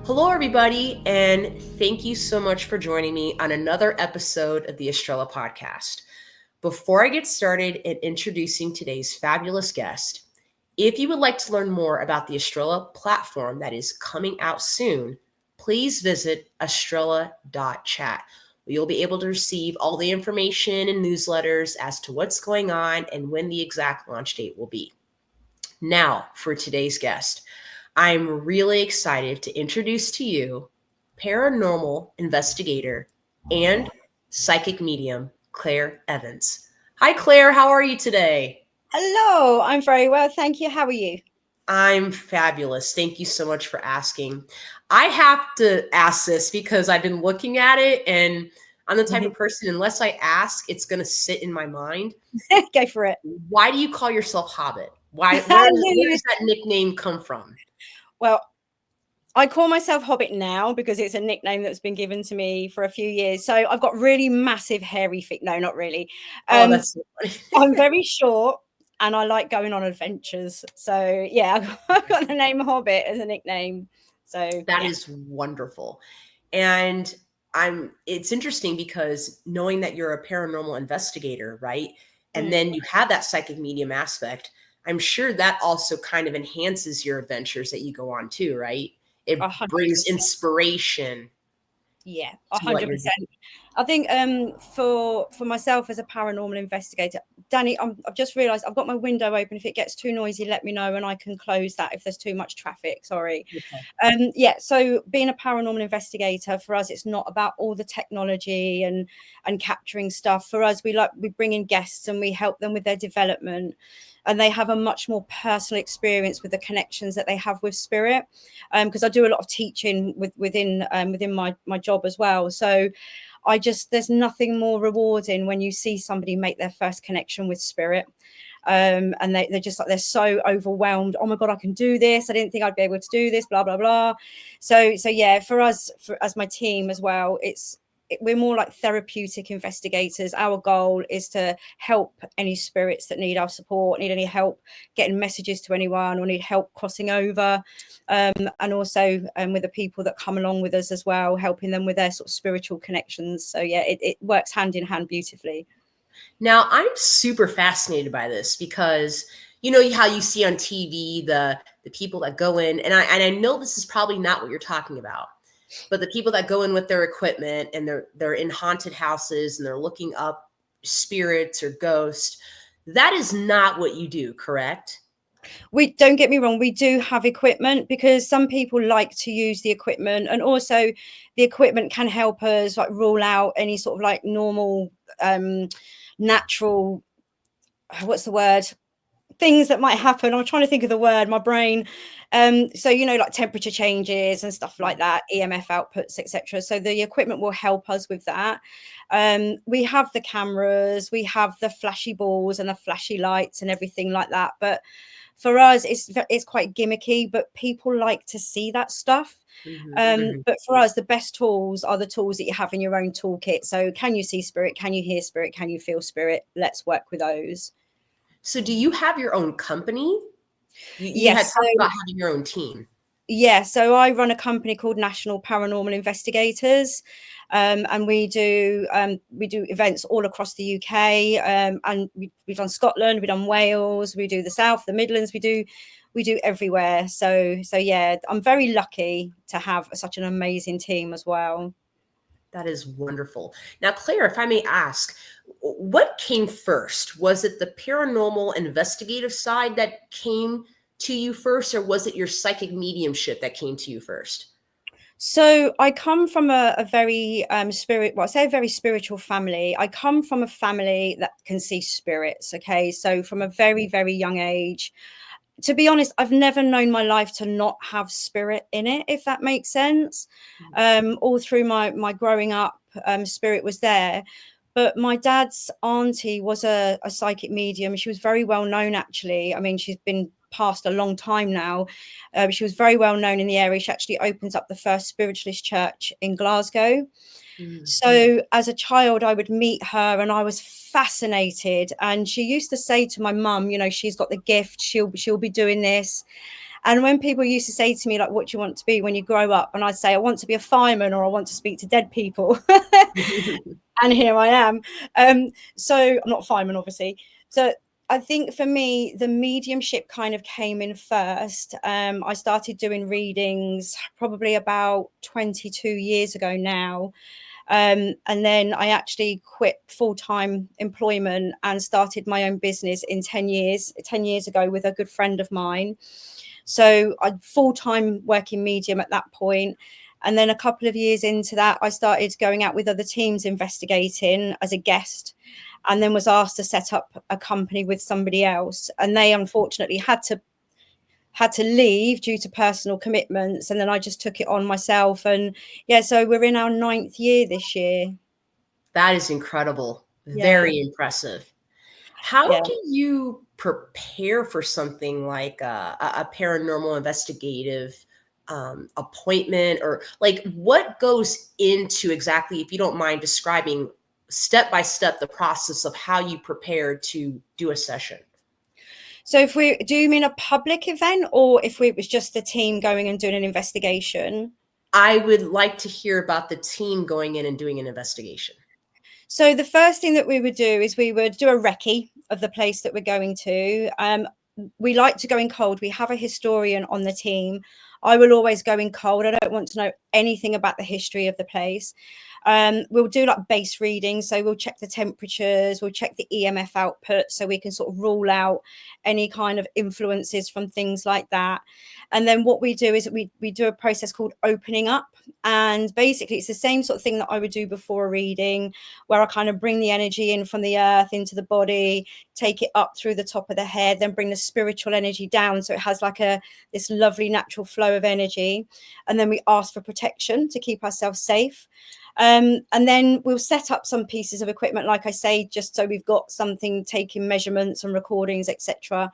Hello, everybody, and thank you so much for joining me on another episode of the Estrella podcast. Before I get started in introducing today's fabulous guest, if you would like to learn more about the Estrella platform that is coming out soon, please visit estrella.chat. You'll be able to receive all the information and newsletters as to what's going on and when the exact launch date will be. Now, for today's guest. I'm really excited to introduce to you paranormal investigator and psychic medium, Claire Evans. Hi, Claire. How are you today? Hello, I'm very well. Thank you. How are you? I'm fabulous. Thank you so much for asking. I have to ask this because I've been looking at it and I'm the type of person, unless I ask, it's going to sit in my mind. Go for it. Why do you call yourself Hobbit? Where does that nickname come from? Well, I call myself Hobbit now because it's a nickname that's been given to me for a few years. So I've got really massive hairy feet. No, not really. That's so funny. I'm very short and I like going on adventures. So yeah, I've got the name Hobbit as a nickname. So that is wonderful. And it's interesting because knowing that you're a paranormal investigator, right? And then you have that psychic medium aspect, I'm sure that also kind of enhances your adventures that you go on too, right? It 100%. brings inspiration. Yeah, 100%. I think for myself as a paranormal investigator, Danny, I've just realised I've got my window open. If it gets too noisy, let me know and I can close that if there's too much traffic. Sorry. Okay. So being a paranormal investigator, for us, it's not about all the technology and capturing stuff. For us, we bring in guests and we help them with their development. And they have a much more personal experience with the connections that they have with spirit. Because I do a lot of teaching within my job as well. So there's nothing more rewarding when you see somebody make their first connection with spirit. And they're just like, they're so overwhelmed. Oh my God, I can do this. I didn't think I'd be able to do this, blah, blah, blah. So yeah, for us, as my team as well, we're more like therapeutic investigators. Our goal is to help any spirits that need our support, need any help getting messages to anyone, or need help crossing over. And also with the people that come along with us as well, helping them with their sort of spiritual connections. So yeah, it works hand in hand beautifully. Now, I'm super fascinated by this because you know how you see on TV the people that go in, and I know this is probably not what you're talking about. But the people that go in with their equipment and they're in haunted houses and they're looking up spirits or ghosts, that is not what you do, correct? We don't get me wrong, we do have equipment because some people like to use the equipment, and also the equipment can help us like rule out any sort of like normal natural, what's the word, things that might happen. I'm trying to think of the word, my brain. So like temperature changes and stuff like that, EMF outputs, etc. So the equipment will help us with that. We have the cameras, we have the flashy balls and the flashy lights and everything like that, but for us it's quite gimmicky, but people like to see that stuff. But for us, the best tools are the tools that you have in your own toolkit. So can you see spirit? Can you hear spirit? Can you feel spirit? Let's work with those. So do you have your own company? You had talked about having your own team. Yeah, so I run a company called National Paranormal Investigators, and we do events all across the UK, and we've done Scotland, we've done Wales, we do the South, the Midlands, we do everywhere. So yeah, I'm very lucky to have such an amazing team as well. That is wonderful. Now, Claire, if I may ask, what came first? Was it the paranormal investigative side that came to you first, or was it your psychic mediumship that came to you first? So I come from a very a very spiritual family. I come from a family that can see spirits. Okay, so from a very, very young age, to be honest, I've never known my life to not have spirit in it, if that makes sense. All through my growing up, spirit was there. But my dad's auntie was a psychic medium. She was very well known, actually. I mean, she's been passed a long time now. She was very well known in the area. She actually opened up the first spiritualist church in Glasgow. So as a child, I would meet her and I was fascinated. And she used to say to my mum, she's got the gift. She'll be doing this. And when people used to say to me, like, what do you want to be when you grow up? And I'd say, I want to be a fireman, or I want to speak to dead people. And here I am. So I'm not a fireman, obviously. So I think for me, the mediumship kind of came in first. I started doing readings probably about 22 years ago now. And then I actually quit full-time employment and started my own business in 10 years ago with a good friend of mine. So I full-time working medium at that point. And then a couple of years into that, I started going out with other teams investigating as a guest, and then was asked to set up a company with somebody else. And they unfortunately had to leave due to personal commitments. And then I just took it on myself. And yeah, so we're in our 9th year this year. That is incredible. Yeah. Very impressive. How Yeah. do you prepare for something like a paranormal investigative appointment, or like what goes into exactly, if you don't mind describing step by step the process of how you prepare to do a session? So do you mean a public event, or if it was just the team going and doing an investigation? I would like to hear about the team going in and doing an investigation. So the first thing that we would do is we would do a recce of the place that we're going to. We like to go in cold. We have a historian on the team. I will always go in cold. I don't want to know anything about the history of the place. We'll do like base readings. So we'll check the temperatures, we'll check the EMF output, so we can sort of rule out any kind of influences from things like that. And then what we do is we do a process called opening up. And basically, it's the same sort of thing that I would do before a reading, where I kind of bring the energy in from the earth into the body, take it up through the top of the head, then bring the spiritual energy down, so it has like this lovely natural flow of energy. And then we ask for protection to keep ourselves safe. And then we'll set up some pieces of equipment, like I say, just so we've got something taking measurements and recordings, etc.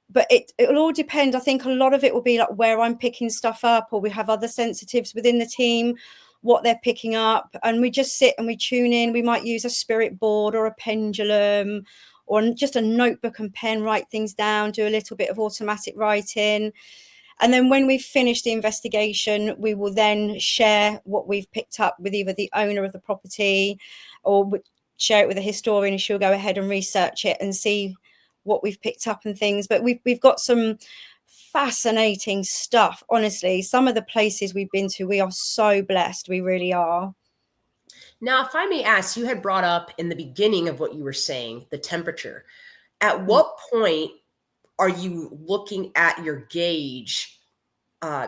But it'll all depend. I think a lot of it will be like where I'm picking stuff up, or we have other sensitives within the team, what they're picking up, and we just sit and we tune in. We might use a spirit board or a pendulum, or just a notebook and pen, write things down, do a little bit of automatic writing. And then when we've finished the investigation, we will then share what we've picked up with either the owner of the property, or share it with a historian, and she'll go ahead and research it and see what we've picked up and things. But we've got some fascinating stuff. Honestly, some of the places we've been to, we are so blessed. We really are. Now, if I may ask, you had brought up in the beginning of what you were saying, the temperature. At what point are you looking at your gauge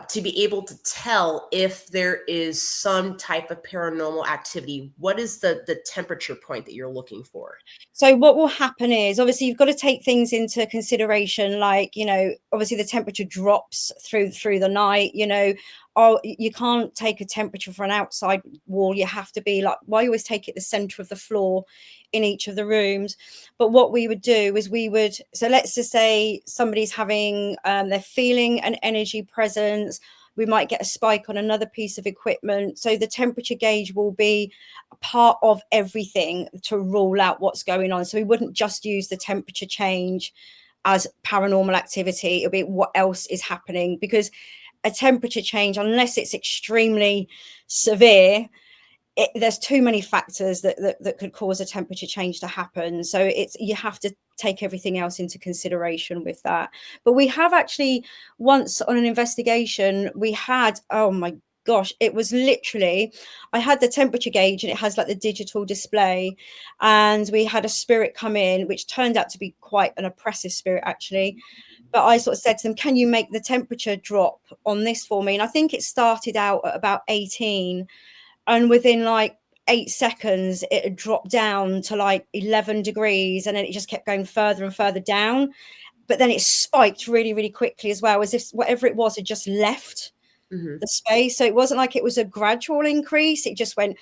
to be able to tell if there is some type of paranormal activity? What is the temperature point that you're looking for? So what will happen is, obviously, you've got to take things into consideration, like, obviously the temperature drops through the night. You can't take a temperature for an outside wall. You have to be like, well, I always take it the center of the floor in each of the rooms. But what we would do is so let's just say somebody's having, they're feeling an energy presence. We might get a spike on another piece of equipment. So the temperature gauge will be a part of everything to rule out what's going on. So we wouldn't just use the temperature change as paranormal activity. It'll be what else is happening, because a temperature change, unless it's extremely severe, there's too many factors that could cause a temperature change to happen. So you have to take everything else into consideration with that. But we have actually, once on an investigation, we had, oh my gosh, it was literally, I had the temperature gauge and it has like the digital display, and we had a spirit come in, which turned out to be quite an oppressive spirit actually. But I sort of said to them, can you make the temperature drop on this for me? And I think it started out at about 18, and within like 8 seconds it had dropped down to like 11 degrees, and then it just kept going further and further down. But then it spiked really, really quickly as well, as if whatever it was had just left the space. So it wasn't like it was a gradual increase. It just went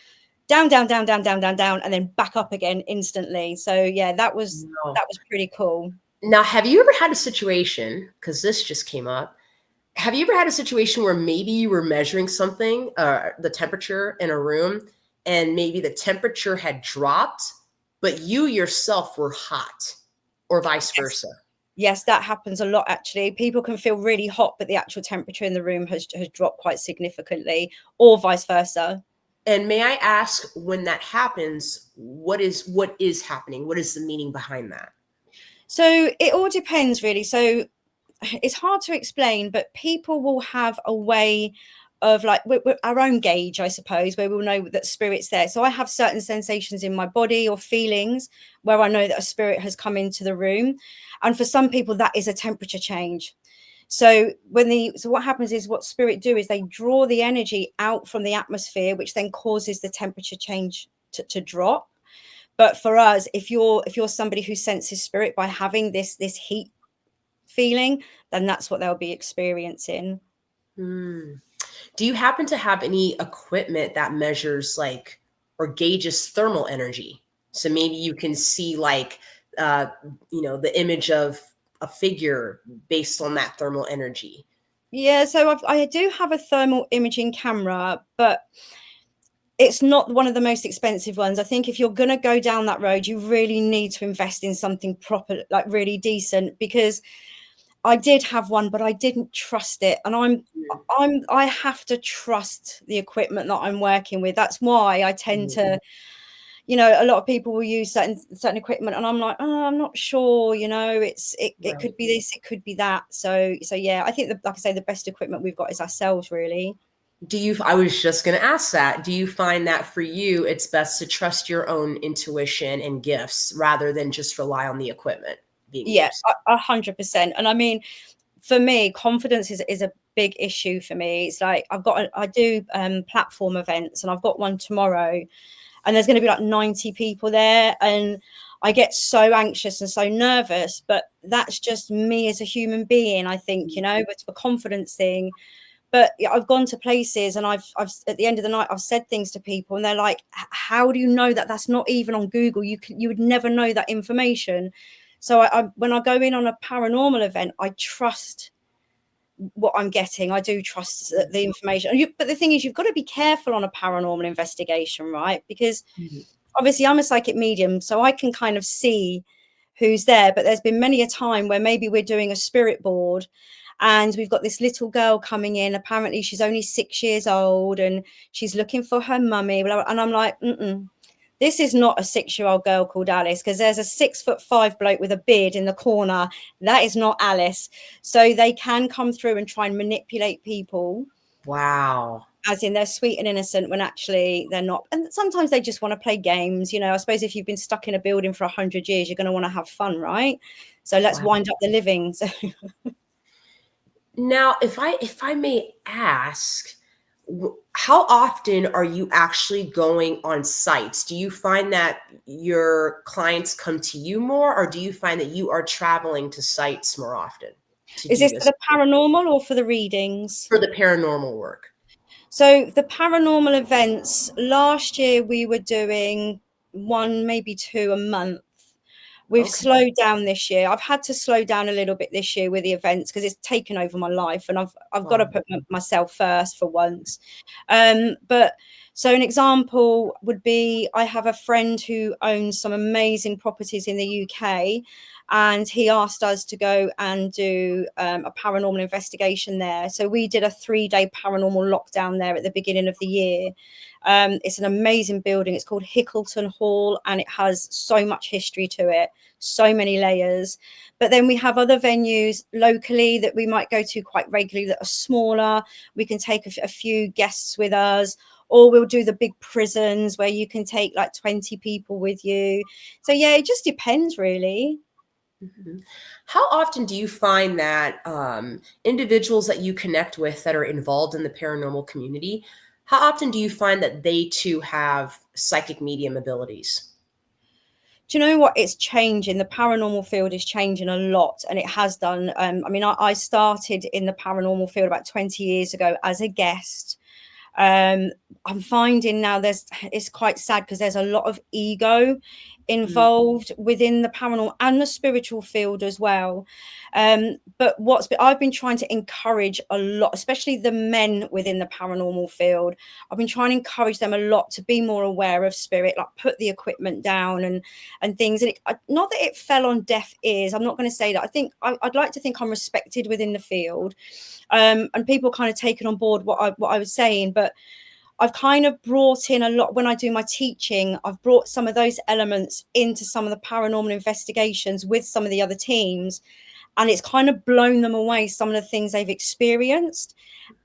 down, down, down, down, down, down, down, and then back up again instantly. So yeah, that was pretty cool. Now, have you ever had a situation, because this just came up, have you ever had a situation where maybe you were measuring something, the temperature in a room, and maybe the temperature had dropped, but you yourself were hot, or vice versa? Yes, that happens a lot, actually. People can feel really hot, but the actual temperature in the room has dropped quite significantly, or vice versa. And may I ask, when that happens, what is happening? What is the meaning behind that? So it all depends, really. So it's hard to explain, but people will have a way of, like, our own gauge, I suppose, where we'll know that spirit's there. So I have certain sensations in my body or feelings where I know that a spirit has come into the room. And for some people, that is a temperature change. So what happens is, what spirit do is they draw the energy out from the atmosphere, which then causes the temperature change to drop. But for us, if you're somebody who senses spirit by having this heat feeling, then that's what they'll be experiencing. Do you happen to have any equipment that measures like or gauges thermal energy? So maybe you can see like the image of a figure based on that thermal energy. Yeah, so I do have a thermal imaging camera, but it's not one of the most expensive ones. I think if you're going to go down that road, you really need to invest in something proper, like really decent, because I did have one, but I didn't trust it. And I have to trust the equipment that I'm working with. That's why I tend to, a lot of people will use certain equipment, and I'm like, oh, I'm not sure, it could be this, it could be that. So yeah, I think like I say, the best equipment we've got is ourselves, really. I was just going to ask that. Do you find that for you, it's best to trust your own intuition and gifts rather than just rely on the equipment being Yeah, used? 100%. And I mean, for me, confidence is a big issue for me. It's like I do platform events, and I've got one tomorrow, and there's going to be like 90 people there, and I get so anxious and so nervous, but that's just me as a human being, I think, it's a confidence thing. But I've gone to places, and I've at the end of the night, I've said things to people, and they're like, how do you know that? That's not even on Google. You would never know that information. So when I go in on a paranormal event, I trust what I'm getting. I do trust the information. But the thing is, you've got to be careful on a paranormal investigation, right? Because obviously I'm a psychic medium, so I can kind of see who's there. But there's been many a time where maybe we're doing a spirit board, and we've got this little girl coming in. Apparently she's only 6 years old, and she's looking for her mummy. And I'm like, this is not a 6-year-old girl called Alice, because there's a 6'5" bloke with a beard in the corner. That is not Alice. So they can come through and try and manipulate people. Wow. As in, they're sweet and innocent when actually they're not. And sometimes they just want to play games. I suppose if you've been stuck in a building for 100 years, you're going to want to have fun, right? So let's wind up the living. So now, if I may ask, how often are you actually going on sites? Do you find that your clients come to you more, or do you find that you are traveling to sites more often to is do this this? for the paranormal or for the readings? For the paranormal work. So the paranormal events, last year we were doing 1, maybe 2 a month. We've slowed down this year. I've had to slow down a little bit this year with the events, because it's taken over my life, and I've got to put myself first for once. But so an example would be, I have a friend who owns some amazing properties in the UK, and he asked us to go and do a paranormal investigation there. So we did a 3-day paranormal lockdown there at the beginning of the year. It's an amazing building. It's called Hickleton Hall, and it has so much history to it, so many layers. But then we have other venues locally that we might go to quite regularly that are smaller. We can take a few guests with us, or we'll do the big prisons where you can take like 20 people with you. So yeah, it just depends, really. How often do you find that individuals that you connect with that are involved in the paranormal community, how often do you find that they too have psychic medium abilities? Do you know what? It's changing. The paranormal field is changing a lot, and it has done. I mean, I started in the paranormal field about 20 years ago as a guest. I'm finding now it's quite sad, because there's a lot of ego involved within the paranormal and the spiritual field as well. But I've been trying to encourage a lot, especially the men within the paranormal field. I've been trying to encourage them a lot to be more aware of spirit, like put the equipment down and things. And not that it fell on deaf ears. I'm not going to say that. I think I'd like to think I'm respected within the field, and people kind of taken on board what I was saying, but I've kind of brought in a lot when I do my teaching. I've brought some of those elements into some of the paranormal investigations with some of the other teams, and it's kind of blown them away, some of the things they've experienced.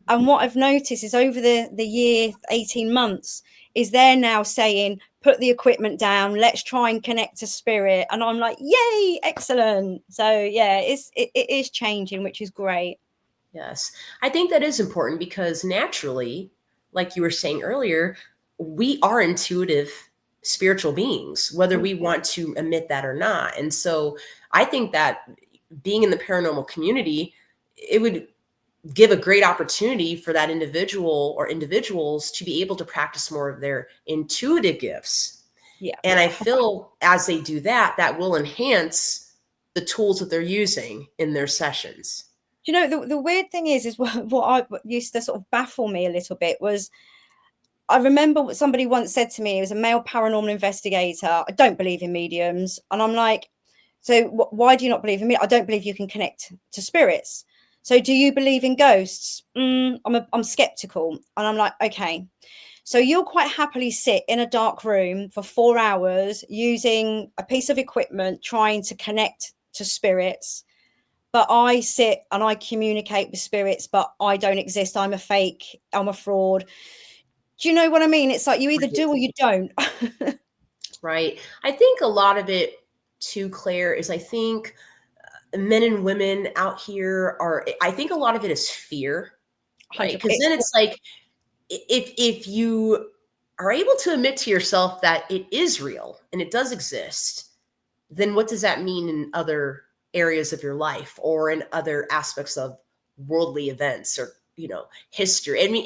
And what I've noticed is over the year, 18 months, is they're now saying, put the equipment down, let's try and connect to spirit. And I'm like, yay, excellent. So yeah, it is changing, which is great. Yes. I think that is important because naturally, like you were saying earlier, we are intuitive spiritual beings, whether we want to admit that or not. And so I think that being in the paranormal community, it would give a great opportunity for that individual or individuals to be able to practice more of their intuitive gifts. Yeah. And I feel as they do that, that will enhance the tools that they're using in their sessions. Do you know, the weird thing is what used to sort of baffle me a little bit was, I remember what somebody once said to me. It was a male paranormal investigator. I don't believe in mediums. And I'm like, so why do you not believe in me? I don't believe you can connect to spirits. So do you believe in ghosts? I'm skeptical. And I'm like, okay. So you'll quite happily sit in a dark room for 4 hours using a piece of equipment, trying to connect to spirits. But I sit and I communicate with spirits, but I don't exist. I'm a fake. I'm a fraud. Do you know what I mean? It's like you either do or you don't. Right. I think a lot of it too, Claire, is I think men and women out here I think a lot of it is fear, right? Because then it's like, if you are able to admit to yourself that it is real and it does exist, then what does that mean in other areas of your life or in other aspects of worldly events or, history? I mean,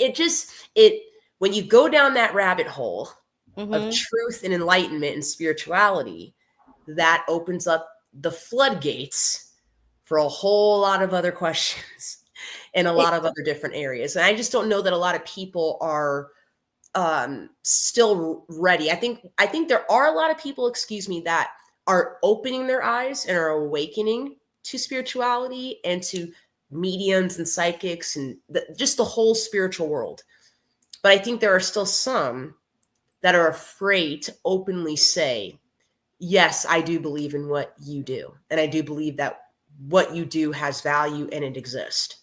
when you go down that rabbit hole of truth and enlightenment and spirituality, that opens up the floodgates for a whole lot of other questions in a lot of other different areas. And I just don't know that a lot of people are still ready. I think there are a lot of people, that are opening their eyes and are awakening to spirituality and to mediums and psychics and just the whole spiritual world. But I think there are still some that are afraid to openly say, yes, I do believe in what you do. And I do believe that what you do has value and it exists.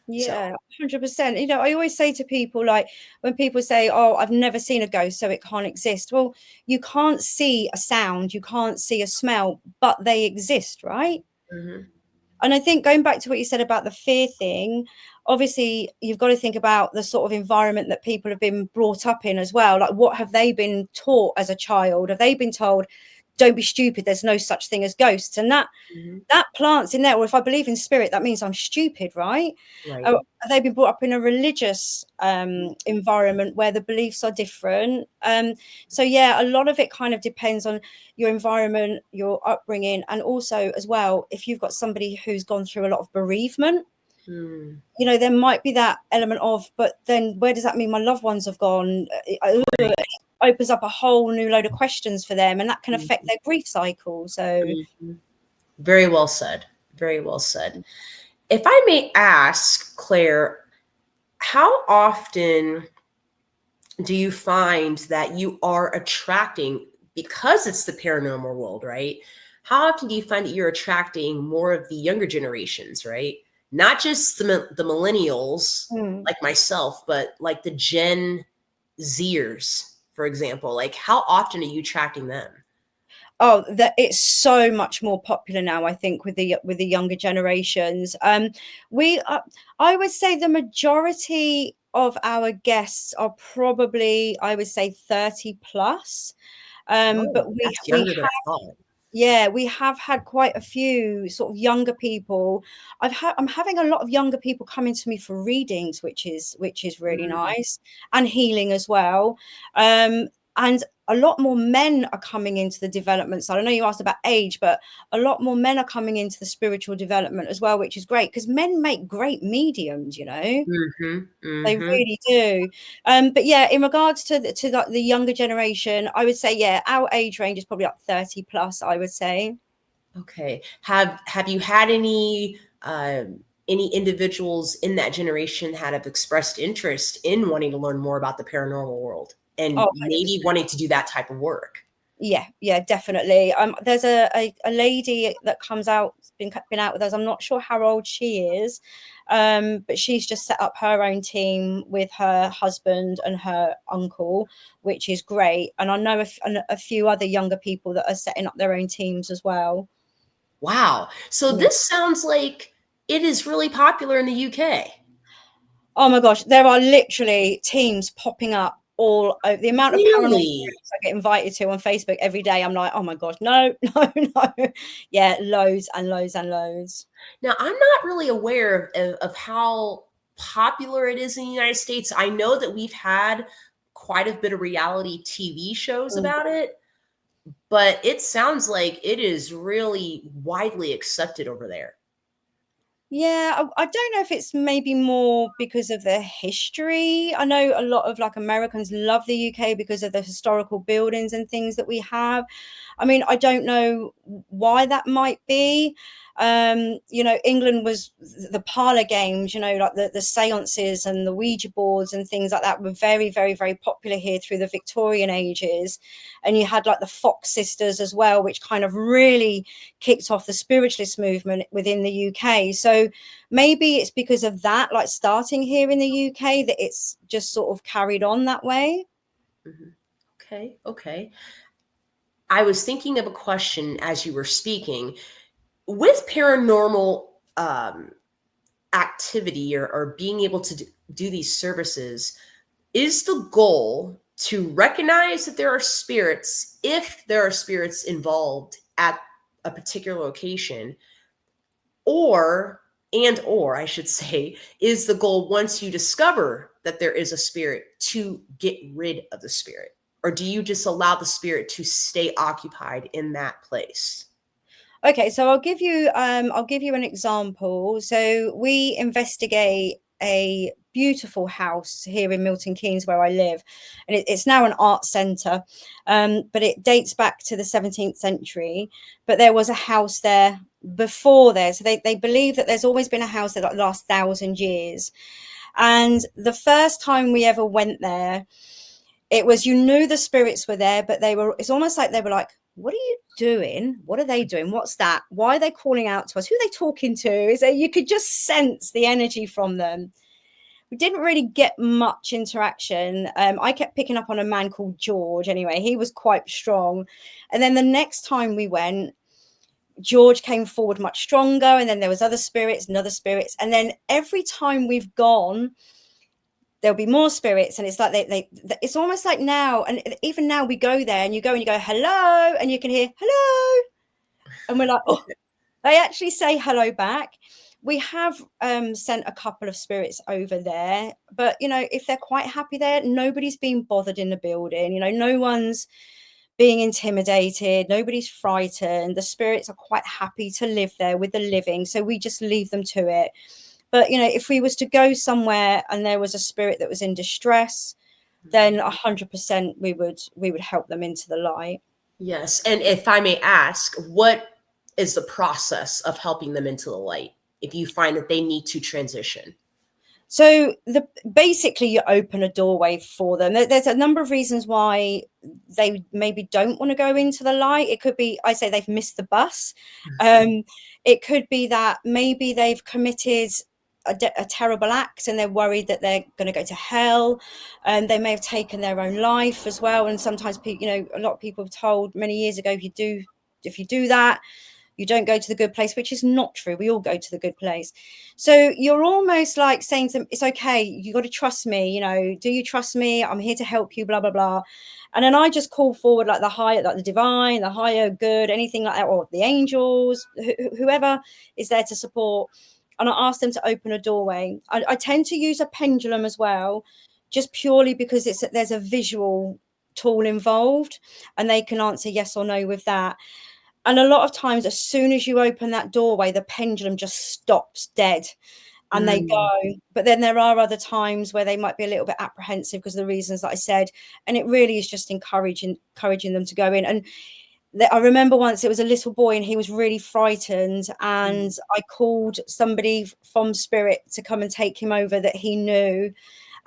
Yeah, 100%. I always say to people, like when people say, oh, I've never seen a ghost, so it can't exist. Well, you can't see a sound, you can't see a smell, but they exist, right? Mm-hmm. And I think going back to what you said about the fear thing, obviously you've got to think about the sort of environment that people have been brought up in as well. Like, what have they been taught as a child? Have they been told, don't be stupid, there's no such thing as ghosts? And that plants in there. Or if I believe in spirit, that means I'm stupid, right? Have they been brought up in a religious environment where the beliefs are different? So yeah, a lot of it kind of depends on your environment, your upbringing, and also as well, if you've got somebody who's gone through a lot of bereavement, there might be that element of, but then where does that mean my loved ones have gone? It opens up a whole new load of questions for them, and that can affect their grief cycle. So very well said. Very well said. If I may ask, Claire, how often do you find that you are attracting, because it's the paranormal world, right? How often do you find that you're attracting more of the younger generations, right? Not just the millennials like myself, but like the Gen Zers, for example. Like, how often are you attracting them? Oh, that it's so much more popular now, I think, with the younger generations. I would say the majority of our guests are probably, I would say, 30 plus. But we have had quite a few sort of younger people. I'm having a lot of younger people coming to me for readings, which is really nice, and healing as well. And a lot more men are coming into the development side. I know you asked about age, but a lot more men are coming into the spiritual development as well, which is great because men make great mediums, you know. They really do. But yeah, in regards to the younger generation, I would say, yeah, our age range is probably up 30 plus, I would say. Okay. Have you had any individuals in that generation that have expressed interest in wanting to learn more about the paranormal world and maybe wanting to do that type of work? Yeah, definitely. There's a lady that comes out, been out with us. I'm not sure how old she is, but she's just set up her own team with her husband and her uncle, which is great. And I know a few other younger people that are setting up their own teams as well. Wow. So this sounds like it is really popular in the UK. Oh my gosh, there are literally teams popping up all over. The amount of paranormal groups I get invited to on Facebook every day, I'm like, oh my gosh, no. Yeah, loads and loads and loads. Now, I'm not really aware of how popular it is in the United States. I know that we've had quite a bit of reality TV shows about it, but it sounds like it is really widely accepted over there. Yeah, I don't know if it's maybe more because of the history. I know a lot of like Americans love the UK because of the historical buildings and things that we have. I mean, I don't know why that might be. You know, England was the parlor games, you know, like the seances and the Ouija boards and things like that were very, very, very popular here through the Victorian ages. And you had like the Fox sisters as well, which kind of really kicked off the spiritualist movement within the UK. So maybe it's because of that, like starting here in the UK, that it's just sort of carried on that way. Okay. I was thinking of a question as you were speaking. With paranormal activity or being able to do these services, is the goal to recognize that there are spirits, if there are spirits involved at a particular location, or I should say, is the goal, once you discover that there is a spirit, to get rid of the spirit? Or do you just allow the spirit to stay occupied in that place? Okay, so I'll give you an example. So we investigate a beautiful house here in Milton Keynes where I live, and it's now an art centre, but it dates back to the 17th century. But there was a house there before there, so they believe that there's always been a house that lasts 1,000 years. And the first time we ever went there, it was, you knew the spirits were there, but it's almost like they were like, what are you doing? What are they doing? What's that? Why are they calling out to us? Who are they talking to? You could just sense the energy from them. We didn't really get much interaction. I kept picking up on a man called George. Anyway, he was quite strong. And then the next time we went, George came forward much stronger. And then there was other spirits and other spirits. And then every time we've gone, there'll be more spirits, and it's like it's almost like now, and even now we go there and you go hello, and you can hear hello, and we're like, oh, they actually say hello back. We have sent a couple of spirits over there, but you know, if they're quite happy there, nobody's being bothered in the building, you know, no one's being intimidated, nobody's frightened. The spirits are quite happy to live there with the living, so we just leave them to it. But you know, if we was to go somewhere and there was a spirit that was in distress, then 100% we would help them into the light. Yes. And if I may ask, what is the process of helping them into the light if you find that they need to transition? So basically you open a doorway for them. There's a number of reasons why they maybe don't want to go into the light. It could be, I say, they've missed the bus. It could be that maybe they've committed a terrible act and they're worried that they're going to go to hell, and they may have taken their own life as well. And sometimes people, you know, a lot of people have told many years ago, if you do that, you don't go to the good place, which is not true. We all go to the good place. So you're almost like saying to them, it's okay, you got to trust me, you know, do you trust me? I'm here to help you, blah blah blah. And then I just call forward like the higher, like the divine, the higher good, anything like that, or the angels, whoever is there to support. And I ask them to open a doorway. I tend to use a pendulum as well, just purely because there's a visual tool involved, and they can answer yes or no with that. And a lot of times, as soon as you open that doorway, the pendulum just stops dead and they go. But then there are other times where they might be a little bit apprehensive because of the reasons that I said. And it really is just encouraging them to go in. And I remember once it was a little boy and he was really frightened, and I called somebody from spirit to come and take him over that he knew,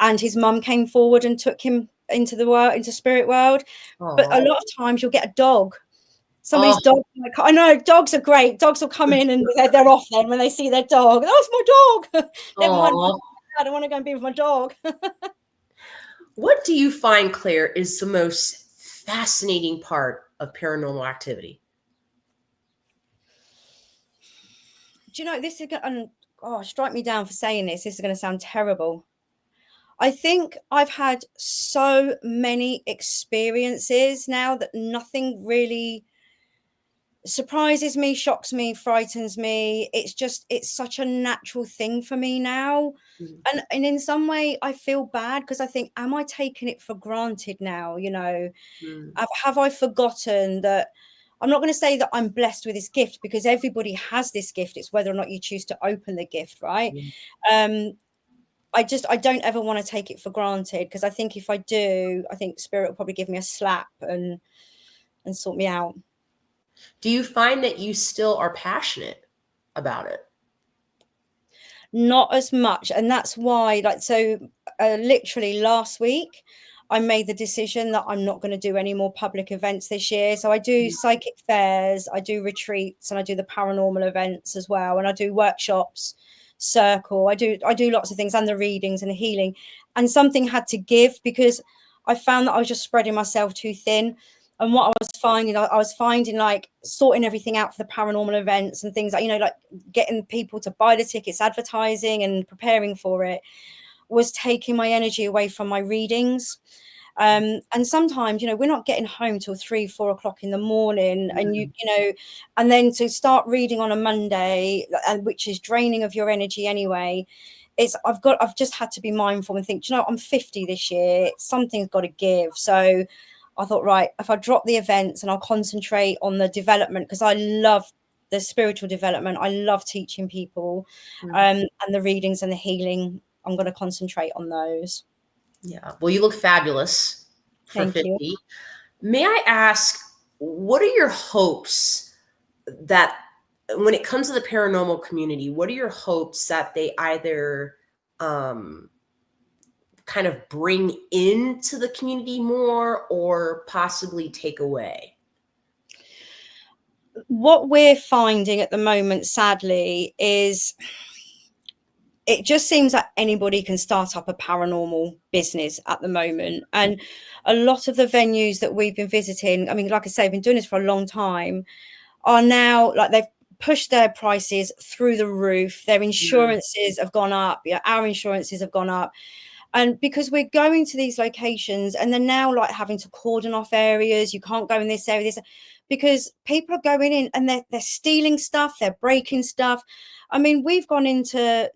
and his mum came forward and took him into the world, into spirit world. Aww. But a lot of times you'll get a dog. Somebody's dog. Like, I know dogs are great. Dogs will come in and they're off then when they see their dog. That's my dog. Never mind. I don't want to go and be with my dog. What do you find, Claire, is the most fascinating part of paranormal activity? Do you know, this is going to strike me down for saying this. This is going to sound terrible. I think I've had so many experiences now that nothing really surprises me, shocks me, frightens me. It's such a natural thing for me now. And in some way I feel bad because I think, am I taking it for granted now? You know, have I forgotten that? I'm not going to say that I'm blessed with this gift, because everybody has this gift. It's whether or not you choose to open the gift, right? I don't ever want to take it for granted, because I think if I do, I think spirit will probably give me a slap and sort me out. Do you find that you still are passionate about it? Not as much. And that's why, literally last week, I made the decision that I'm not going to do any more public events this year. So I do psychic fairs, I do retreats, and I do the paranormal events as well. And I do workshops, circle. I do lots of things, and the readings and the healing. And something had to give, because I found that I was just spreading myself too thin. And what I was finding like sorting everything out for the paranormal events and things like, you know, like getting people to buy the tickets, advertising and preparing for it, was taking my energy away from my readings. And sometimes, you know, we're not getting home till 3-4 o'clock in the morning, and you know, and then to start reading on a Monday, and which is draining of your energy anyway. I've just had to be mindful and think, you know, I'm 50 this year, something's got to give. So I thought, right, if I drop the events and I'll concentrate on the development, because I love the spiritual development, I love teaching people, and the readings and the healing, I'm going to concentrate on those. Yeah. Well, you look fabulous for Thank 50. you. May I ask, what are your hopes that when it comes to the paranormal community, what are your hopes that they either kind of bring into the community more, or possibly take away? What we're finding at the moment, sadly, is it just seems that anybody can start up a paranormal business at the moment. And a lot of the venues that we've been visiting, I mean, like I say, I've been doing this for a long time, are now like, they've pushed their prices through the roof. Their insurances have gone up. Yeah, our insurances have gone up. And because we're going to these locations, and they're now like having to cordon off areas, you can't go in this area, because people are going in and they're stealing stuff, they're breaking stuff. I mean, we've gone into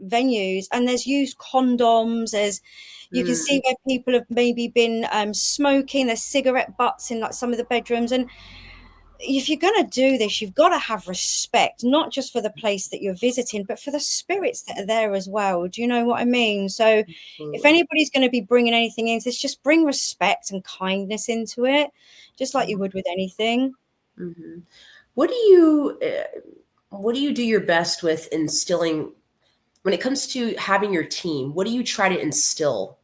venues and there's used condoms, you can see where people have maybe been smoking, there's cigarette butts in like some of the bedrooms. And if you're going to do this, you've got to have respect, not just for the place that you're visiting, but for the spirits that are there as well. Do you know what I mean? So if anybody's going to be bringing anything into this, just bring respect and kindness into it, just like you would with anything. What do you do your best with instilling when it comes to having your team? What do you try to instill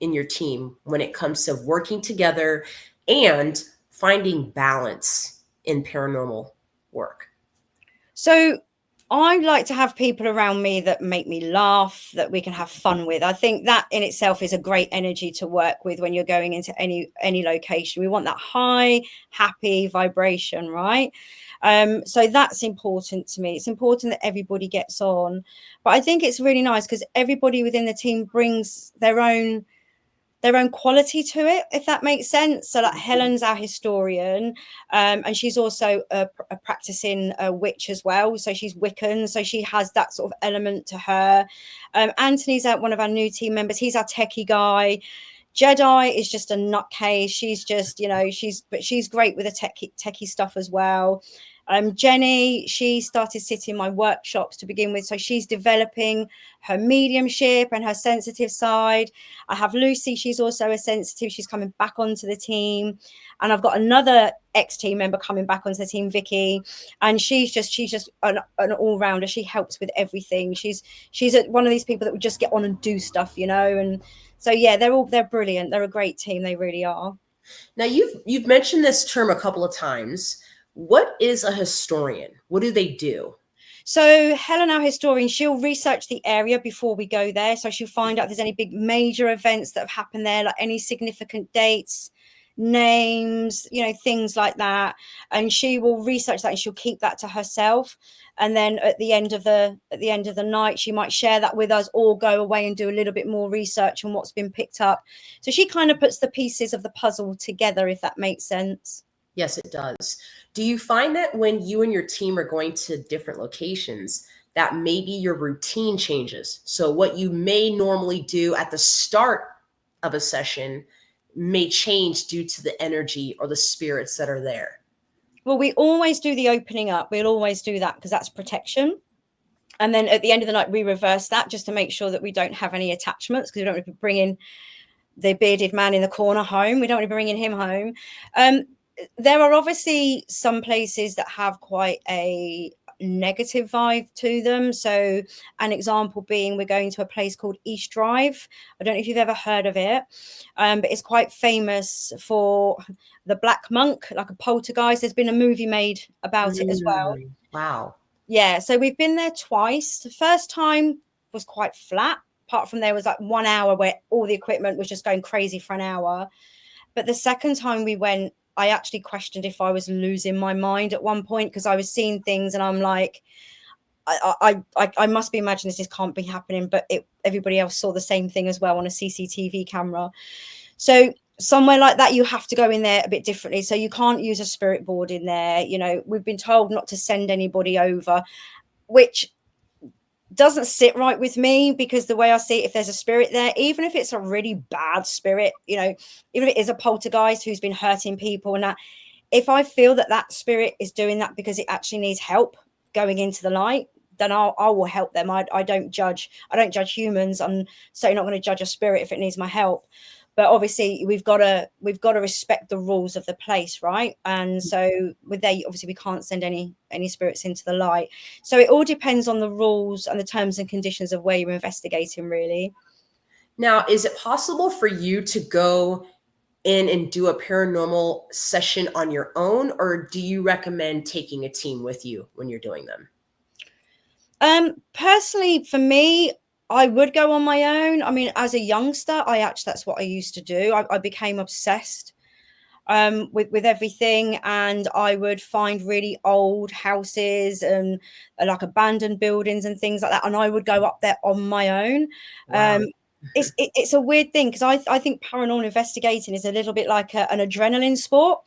in your team when it comes to working together and finding balance in paranormal work? So I like to have people around me that make me laugh, that we can have fun with. I think that in itself is a great energy to work with when you're going into any location. We want that high, happy vibration, right? So that's important to me. It's important that everybody gets on. But I think it's really nice because everybody within the team brings their own quality to it, if that makes sense. So like Helen's our historian, and she's also a practicing witch as well. So she's Wiccan, so she has that sort of element to her. Anthony's one of our new team members. He's our techie guy. Jedi is just a nutcase. She's just, she's great with the techie stuff as well. Jenny, she started sitting my workshops to begin with, so she's developing her mediumship and her sensitive side. I have Lucy, she's also a sensitive, she's coming back onto the team, and I've got another ex-team member coming back onto the team, Vicky, and she's just an all-rounder. She helps with everything. She's one of these people that would just get on and do stuff, and so yeah, they're brilliant. They're a great team, they really are. Now you've mentioned this term a couple of times. What is a historian? What do they do? So Helen, our historian, she'll research the area before we go there. So she'll find out if there's any big major events that have happened there, like any significant dates, names, things like that. And she will research that and she'll keep that to herself. And then at the end of the night, she might share that with us, or go away and do a little bit more research on what's been picked up. So she kind of puts the pieces of the puzzle together, if that makes sense. Yes, it does. Do you find that when you and your team are going to different locations, that maybe your routine changes? So what you may normally do at the start of a session may change due to the energy or the spirits that are there? Well, we always do the opening up. We'll always do that because that's protection. And then at the end of the night, we reverse that just to make sure that we don't have any attachments, because we don't want to be bringing the bearded man in the corner home. We don't want to be bringing him home. There are obviously some places that have quite a negative vibe to them. So an example being, we're going to a place called East Drive. I don't know if you've ever heard of it, but it's quite famous for the Black Monk, like a poltergeist. There's been a movie made about it as well. Wow. Yeah, so we've been there twice. The first time was quite flat. Apart from there was like 1 hour where all the equipment was just going crazy for an hour. But the second time we went, I actually questioned if I was losing my mind at one point, because I was seeing things and I'm like, I must be imagining this can't be happening. But everybody else saw the same thing as well on a CCTV camera. So somewhere like that, you have to go in there a bit differently. So you can't use a spirit board in there. We've been told not to send anybody over, which doesn't sit right with me, because the way I see it, if there's a spirit there, even if it's a really bad spirit, even if it is a poltergeist who's been hurting people and that, if I feel that spirit is doing that because it actually needs help going into the light, then I will help them. I don't judge humans. I'm certainly not going to judge a spirit if it needs my help. But obviously we've got to respect the rules of the place, right? And so with that, obviously we can't send any spirits into the light. So it all depends on the rules and the terms and conditions of where you're investigating, really. Now, is it possible for you to go in and do a paranormal session on your own, or do you recommend taking a team with you when you're doing them? Personally, for me, I would go on my own. I mean, as a youngster, that's what I used to do. I became obsessed with everything, and I would find really old houses and like abandoned buildings and things like that, and I would go up there on my own. Wow. It's a weird thing, because I think paranormal investigating is a little bit like an adrenaline sport,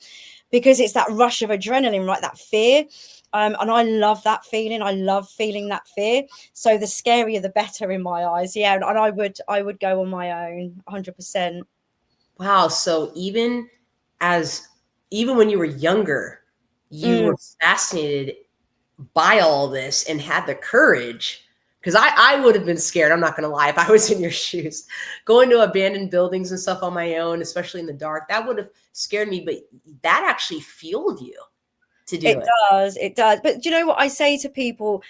because it's that rush of adrenaline, right? That fear. And I love that feeling. I love feeling that fear. So the scarier, the better in my eyes. Yeah, and I would go on my own, 100%. Wow. So even when you were younger, you were fascinated by all this and had the courage. Because I would have been scared. I'm not going to lie. If I was in your shoes, going to abandoned buildings and stuff on my own, especially in the dark, that would have scared me. But that actually fueled you to do it. It does. But do you know what I say to people?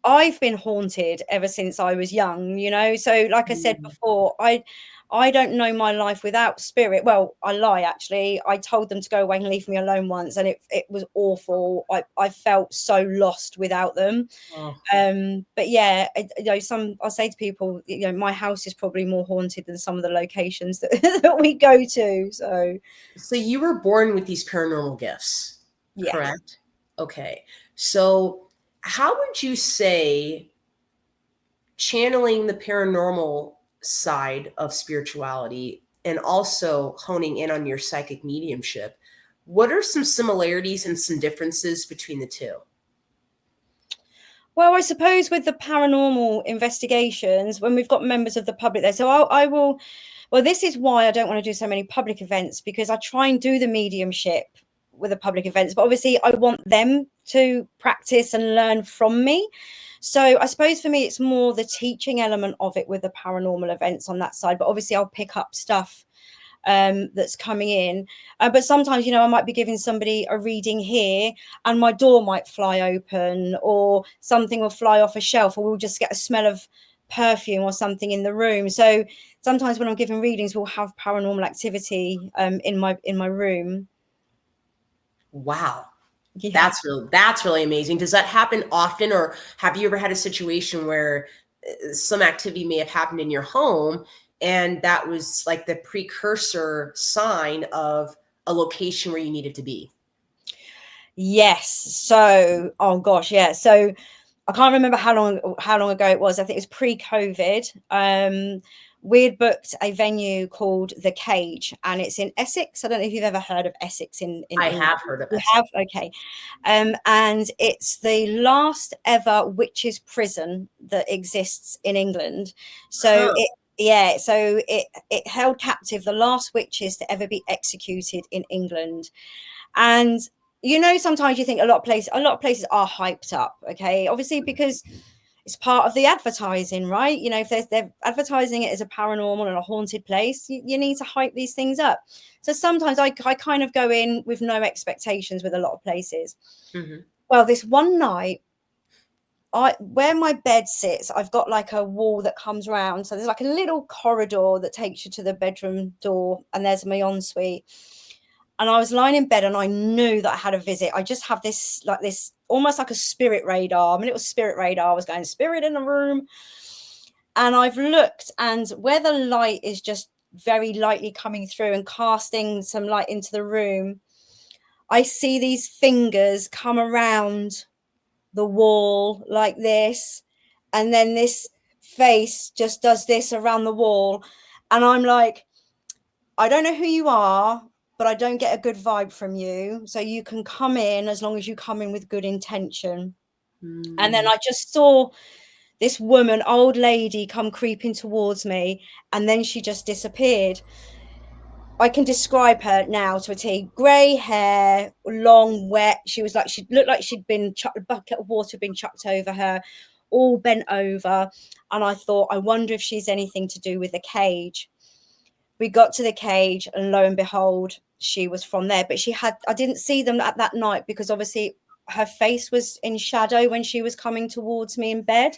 I've been haunted ever since I was young, So like I said before, I don't know my life without spirit. Well, I lie, actually. I told them to go away and leave me alone once, and it was awful. I felt so lost without them. Oh. But yeah, I'll say to people, my house is probably more haunted than some of the locations that we go to. So you were born with these paranormal gifts, yes. Correct? Okay. So how would you say channeling the paranormal side of spirituality and also honing in on your psychic mediumship, what are some similarities and some differences between the two? Well, I suppose with the paranormal investigations, when we've got members of the public there, so I will, Well, this is why I don't want to do so many public events, because I try and do the mediumship with the public events, but obviously I want them to practice and learn from me. So I suppose for me, it's more the teaching element of it with the paranormal events on that side. But obviously I'll pick up stuff that's coming in. But sometimes, I might be giving somebody a reading here and my door might fly open, or something will fly off a shelf, or we'll just get a smell of perfume or something in the room. So sometimes when I'm giving readings, we'll have paranormal activity in my room. Wow. Yeah. That's really amazing. Does that happen often, or have you ever had a situation where some activity may have happened in your home and that was like the precursor sign of a location where you needed to be? Yes. So, oh gosh, yeah. So I can't remember how long ago it was. I think it was pre-COVID. We'd booked a venue called The Cage, and it's in Essex. I don't know if you've ever heard of Essex in I England. have heard of You it. have? Okay. And it's the last ever witches' prison that exists in England. So it held captive the last witches to ever be executed in England. And sometimes you think a lot of places are hyped up, okay, obviously because it's part of the advertising, right? If they're advertising it as a paranormal and a haunted place, you need to hype these things up. So sometimes I kind of go in with no expectations with a lot of places. Mm-hmm. Well, this one night, where my bed sits, I've got like a wall that comes round, so there's like a little corridor that takes you to the bedroom door, and there's my ensuite. And I was lying in bed and I knew that I had a visit. I just have this almost like a spirit radar. I mean, it was spirit radar. I was going, spirit in the room. And I've looked, and where the light is just very lightly coming through and casting some light into the room, I see these fingers come around the wall like this. And then this face just does this around the wall. And I'm like, I don't know who you are, but I don't get a good vibe from you. So you can come in as long as you come in with good intention. And then I just saw this woman, old lady, come creeping towards me. And then she just disappeared. I can describe her now to a T. Grey hair, long, wet. She looked like she'd been a bucket of water had been chucked over her, all bent over. And I thought, I wonder if she's anything to do with the cage. We got to the cage, and lo and behold, she was from there. But I didn't see them at that night because obviously her face was in shadow when she was coming towards me in bed.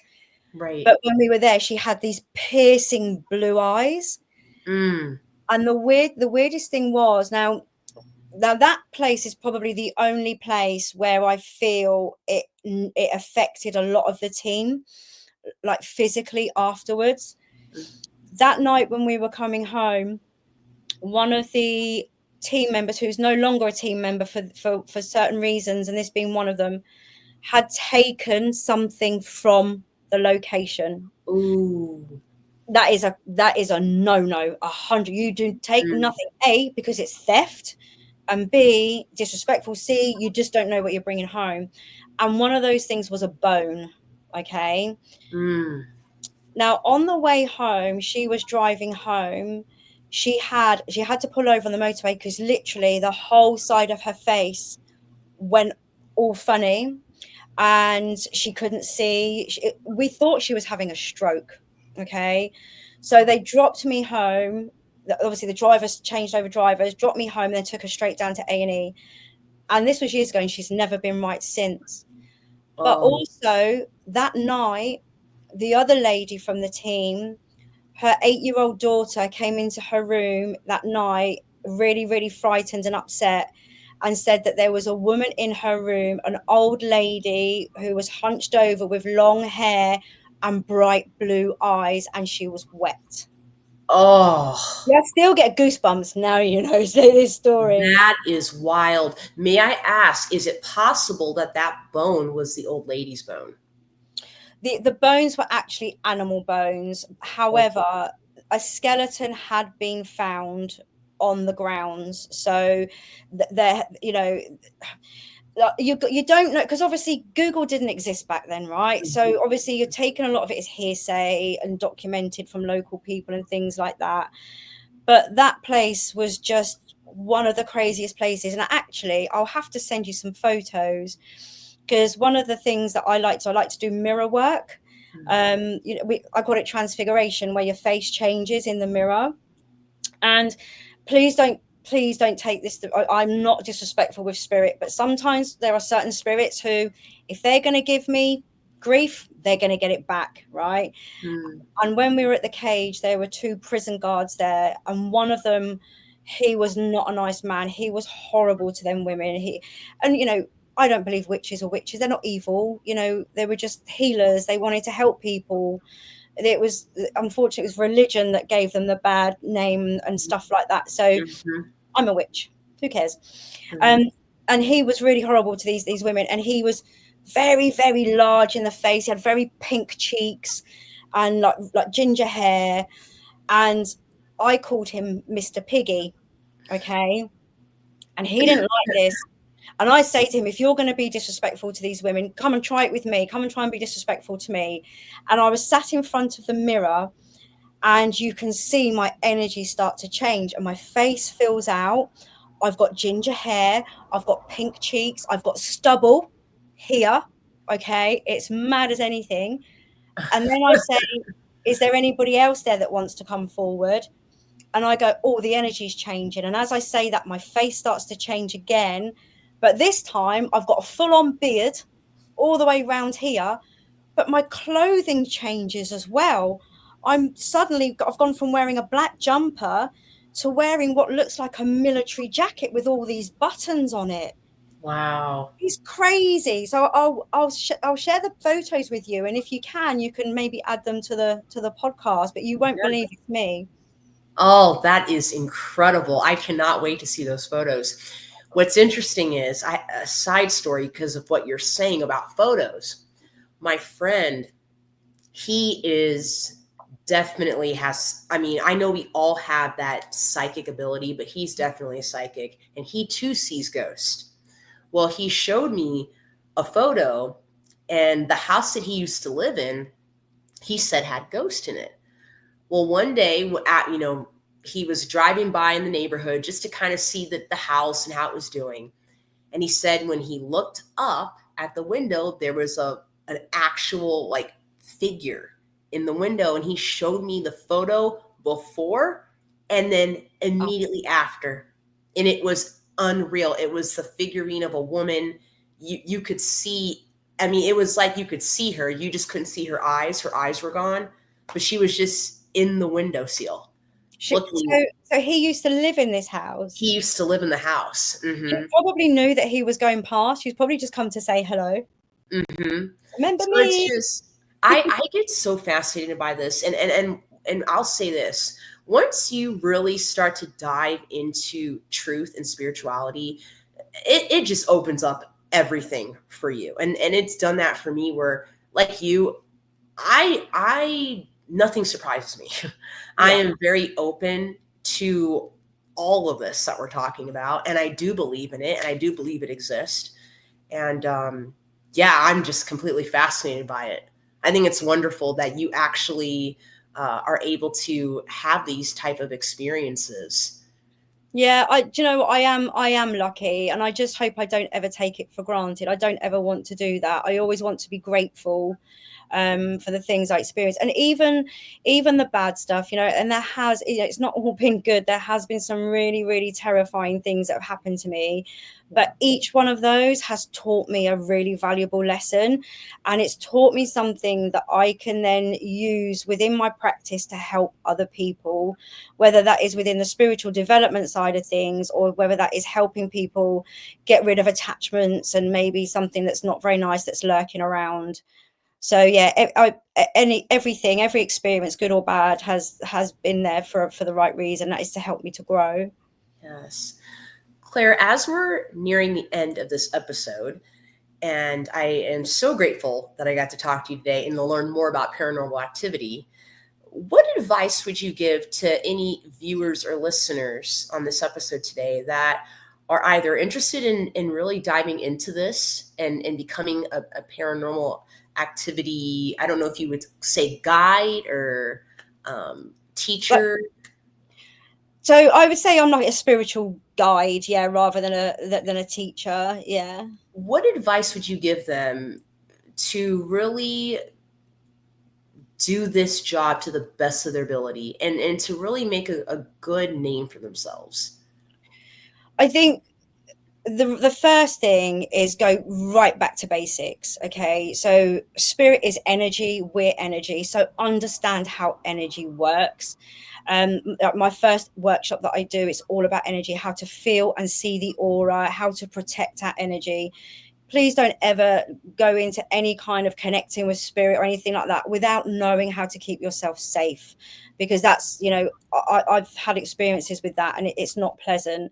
Right. But when we were there, she had these piercing blue eyes. And the weirdest thing was, now that place is probably the only place where I feel it affected a lot of the team, like physically afterwards. That night when we were coming home, one of the team members, who's no longer a team member for certain reasons, and this being one of them, had taken something from the location. Ooh. That is a no-no. 100. You do take nothing, A, because it's theft, and B, disrespectful, C, you just don't know what you're bringing home. And one of those things was a bone. Okay. Now, on the way home, she was driving home. She had to pull over on the motorway because literally the whole side of her face went all funny, and she couldn't see. We thought she was having a stroke. Okay. So they dropped me home. Obviously, the drivers changed over drivers, dropped me home, and then took her straight down to A&E. And this was years ago, and she's never been right since. But also that night, the other lady from the team, her 8-year-old daughter came into her room that night, really, really frightened and upset, and said that there was a woman in her room, an old lady who was hunched over with long hair and bright blue eyes, and she was wet. Oh, yeah, I still get goosebumps now, this story. That is wild. May I ask, is it possible that bone was the old lady's bone? The bones were actually animal bones. However, a skeleton had been found on the grounds. So there, you don't know, because obviously Google didn't exist back then, right? So obviously you're taking a lot of it as hearsay and documented from local people and things like that. But that place was just one of the craziest places. And actually, I'll have to send you some photos, because one of the things that I like to do mirror work. I call it transfiguration, where your face changes in the mirror. And please don't take this I'm not disrespectful with spirit, but sometimes there are certain spirits who, if they're going to give me grief, they're going to get it back, right? And when we were at the cage, there were 2 prison guards there, and one of them, he was not a nice man. He was horrible to them women. I don't believe witches are witches. They're not evil. They were just healers. They wanted to help people. It was, unfortunately, it was religion that gave them the bad name and stuff like that. So I'm a witch. Who cares? And he was really horrible to these women. And he was very, very large in the face. He had very pink cheeks and like ginger hair. And I called him Mr. Piggy. Okay. And he didn't like this. And I say to him, if you're going to be disrespectful to these women, come and try it with me. Come and try and be disrespectful to me. And I was sat in front of the mirror, and you can see my energy start to change, and my face fills out. I've got ginger hair. I've got pink cheeks. I've got stubble here. Okay. It's mad as anything. And then I say, is there anybody else there that wants to come forward? And I go, oh, the energy's changing. And as I say that, my face starts to change again. But this time I've got a full-on beard all the way around here, but my clothing changes as well. I've gone from wearing a black jumper to wearing what looks like a military jacket with all these buttons on it. Wow. It's crazy. So I'll share the photos with you, and if you can maybe add them to the podcast, but you won't believe it's me. Oh, that is incredible. I cannot wait to see those photos. What's interesting is a side story, because of what you're saying about photos. My friend, he is definitely has, I know we all have that psychic ability, but he's definitely a psychic, and he too sees ghosts. Well, he showed me a photo, and the house that he used to live in, he said had ghosts in it. Well, one day, he was driving by in the neighborhood just to kind of see the house and how it was doing. And he said when he looked up at the window, there was an actual like figure in the window. And he showed me the photo before and then immediately after. And it was unreal. It was the figurine of a woman. You could see, it was like you could see her. You just couldn't see her eyes. Her eyes were gone, but she was just in the windowsill. So he used to live in this house? He used to live in the house. Mm-hmm. He probably knew that he was going past. He's probably just come to say hello. Mm-hmm. Remember so me? It's just, I get so fascinated by this. And I'll say this. Once you really start to dive into truth and spirituality, it just opens up everything for you. And it's done that for me, where like you, I nothing surprises me. Yeah. I am very open to all of this that we're talking about, and I do believe in it, and I do believe it exists. And I'm just completely fascinated by it. I think it's wonderful that you actually are able to have these type of experiences. Yeah, I am lucky, and I just hope I don't ever take it for granted. I don't ever want to do that. I always want to be grateful for the things I experience, and even the bad stuff, and there has, it's not all been good. There has been some really, really terrifying things that have happened to me, but each one of those has taught me a really valuable lesson, and it's taught me something that I can then use within my practice to help other people, whether that is within the spiritual development side of things, or whether that is helping people get rid of attachments and maybe something that's not very nice that's lurking around. So yeah, everything, every experience, good or bad, has been there for the right reason. That is to help me to grow. Yes. Claire, as we're nearing the end of this episode, and I am so grateful that I got to talk to you today and to learn more about paranormal activity, what advice would you give to any viewers or listeners on this episode today that are either interested in really diving into this and becoming a paranormal activity, I don't know if you would say guide or teacher? So I would say I'm like a spiritual guide, yeah, rather than a teacher, yeah. What advice would you give them to really do this job to the best of their ability and to really make a good name for themselves? I think the first thing is go right back to basics. Okay, so spirit is energy, we're energy, so understand how energy works. My first workshop that I do, it's all about energy, how to feel and see the aura, how to protect our energy. Please don't ever go into any kind of connecting with spirit or anything like that without knowing how to keep yourself safe, because that's, you know, I've had experiences with that, and it's not pleasant.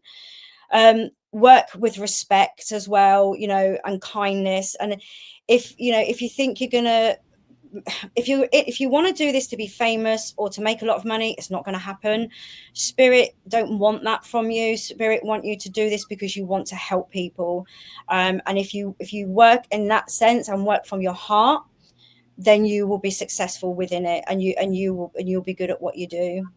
Work with respect as well, you know, and kindness. And if you know, if you think you're gonna, if you want to do this to be famous or to make a lot of money, it's not going to happen. Spirit don't want that from you. Spirit want you to do this because you want to help people. And if you work in that sense and work from your heart, then you will be successful within it, and you'll be good at what you do.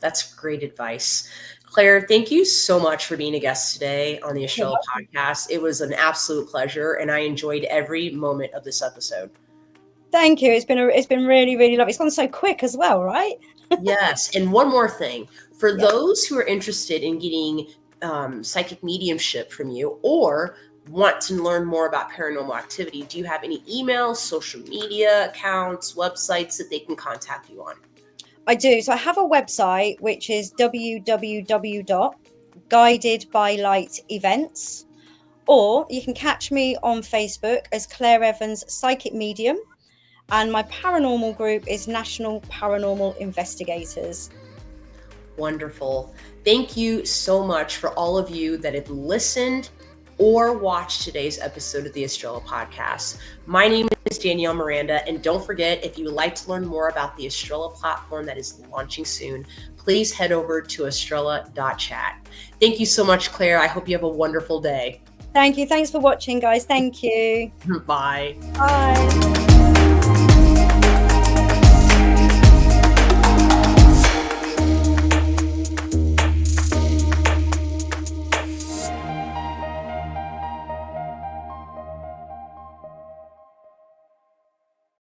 That's great advice. Claire, thank you so much for being a guest today on the Estrella podcast. It was an absolute pleasure, and I enjoyed every moment of this episode. Thank you. It's been really, really lovely. It's gone so quick as well, right? Yes. And one more thing, for those who are interested in getting psychic mediumship from you or want to learn more about paranormal activity, do you have any emails, social media accounts, websites that they can contact you on? I do. So I have a website, which is www.guidedbylightevents, or you can catch me on Facebook as Claire Evans Psychic Medium, and my paranormal group is National Paranormal Investigators. Wonderful. Thank you so much for all of you that have listened or watched today's episode of the Estrella podcast. My name is Danielle Miranda, and don't forget, if you would like to learn more about the Estrella platform that is launching soon, please head over to estrella.chat. Thank you so much, Claire. I hope you have a wonderful day. Thank you. Thanks for watching, guys. Thank you. Bye. Bye.